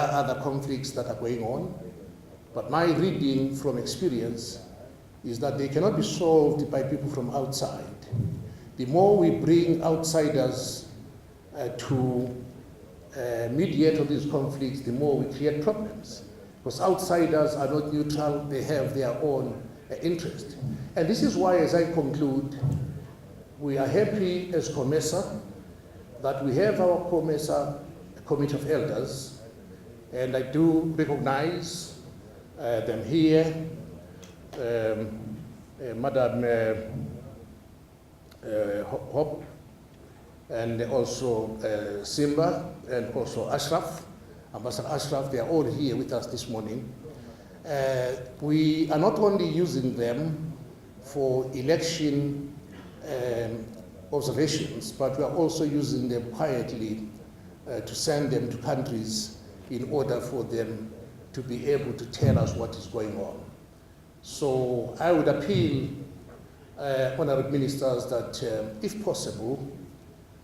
are other conflicts that are going on, but my reading from experience is that they cannot be solved by people from outside. The more we bring outsiders to mediate on these conflicts, the more we create problems. Because outsiders are not neutral, they have their own interest. And this is why, as I conclude, we are happy as COMESA that we have our COMESA Committee of Elders, and I do recognize them here, Madam Hope, and also Simba, and also Ashraf, Ambassador Ashraf. They are all here with us this morning. We are not only using them for election observations, but we are also using them quietly to send them to countries in order for them to be able to tell us what is going on. So I would appeal, honorable ministers, that if possible,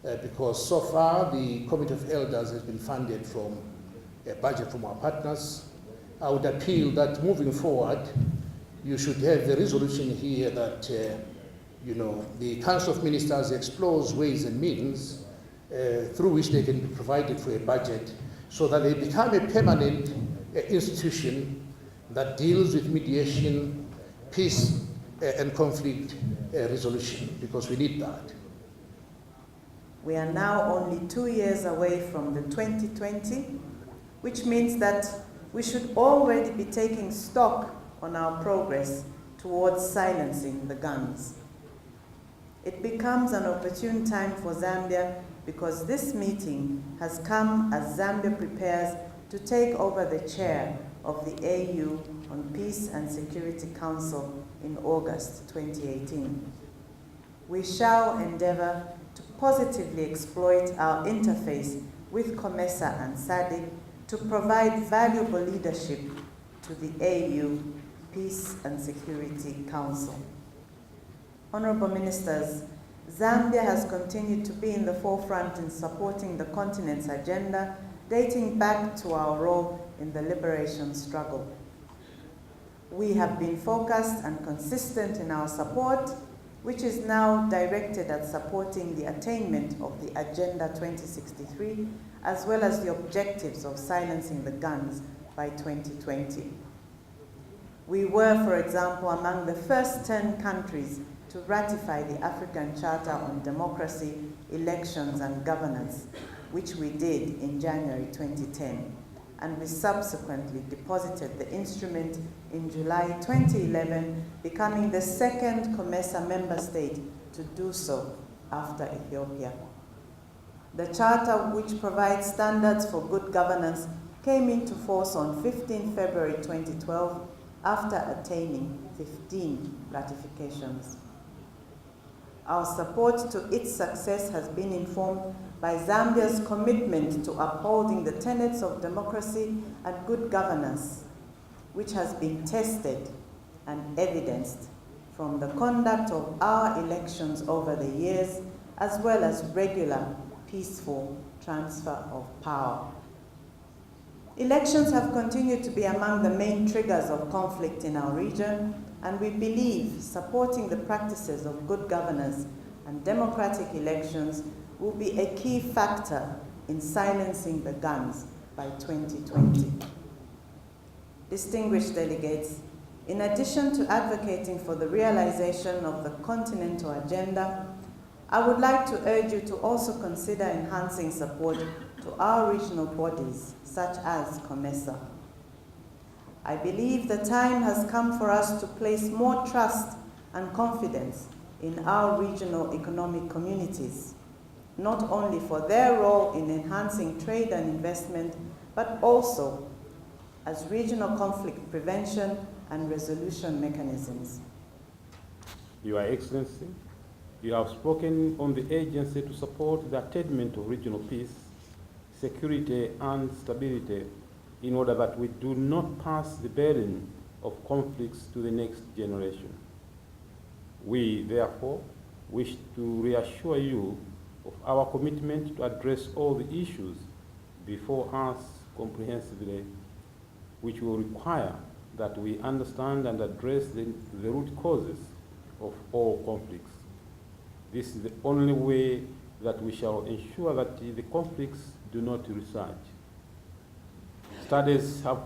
because so far the Committee of Elders has been funded from a budget from our partners, I would appeal that moving forward, you should have a resolution here that the Council of Ministers explores ways and means through which they can be provided for a budget, so that they become a permanent institution that deals with mediation, peace, and conflict resolution, because we need that. We are now only 2 years away from the 2020, which means that we should already be taking stock on our progress towards silencing the guns. It becomes an opportune time for Zambia because this meeting has come as Zambia prepares to take over the chair of the AU on Peace and Security Council in August 2018. We shall endeavor to positively exploit our interface with COMESA and SADC to provide valuable leadership to the AU Peace and Security Council. Honorable Ministers, Zambia has continued to be in the forefront in supporting the continent's agenda, dating back to our role in the liberation struggle. We have been focused and consistent in our support, which is now directed at supporting the attainment of the Agenda 2063, as well as the objectives of silencing the guns by 2020. We were, for example, among the first 10 countries to ratify the African Charter on Democracy, Elections and Governance, which we did in January 2010, and we subsequently deposited the instrument in July 2011, becoming the second COMESA member state to do so after Ethiopia. The Charter, which provides standards for good governance, came into force on 15 February 2012 after attaining 15 ratifications. Our support to its success has been informed by Zambia's commitment to upholding the tenets of democracy and good governance, which has been tested and evidenced from the conduct of our elections over the years, as well as regular peaceful transfer of power. Elections have continued to be among the main triggers of conflict in our region, and we believe supporting the practices of good governance and democratic elections will be a key factor in silencing the guns by 2020. Distinguished delegates, in addition to advocating for the realization of the continental agenda, I would like to urge you to also consider enhancing support to our regional bodies, such as COMESA. I believe the time has come for us to place more trust and confidence in our regional economic communities, not only for their role in enhancing trade and investment, but also as regional conflict prevention and resolution mechanisms. Your Excellency, you have spoken on the agency to support the attainment of regional peace, security and stability in order that we do not pass the burden of conflicts to the next generation. We, therefore, wish to reassure you of our commitment to address all the issues before us comprehensively, which will require that we understand and address the root causes of all conflicts. This is the only way that we shall ensure that the conflicts do not resurge. Studies have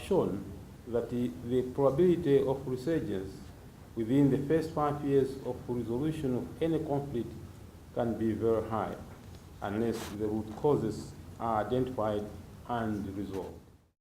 shown that the probability of resurgence within the first 5 years of resolution of any conflict can be very high unless the root causes are identified and resolved.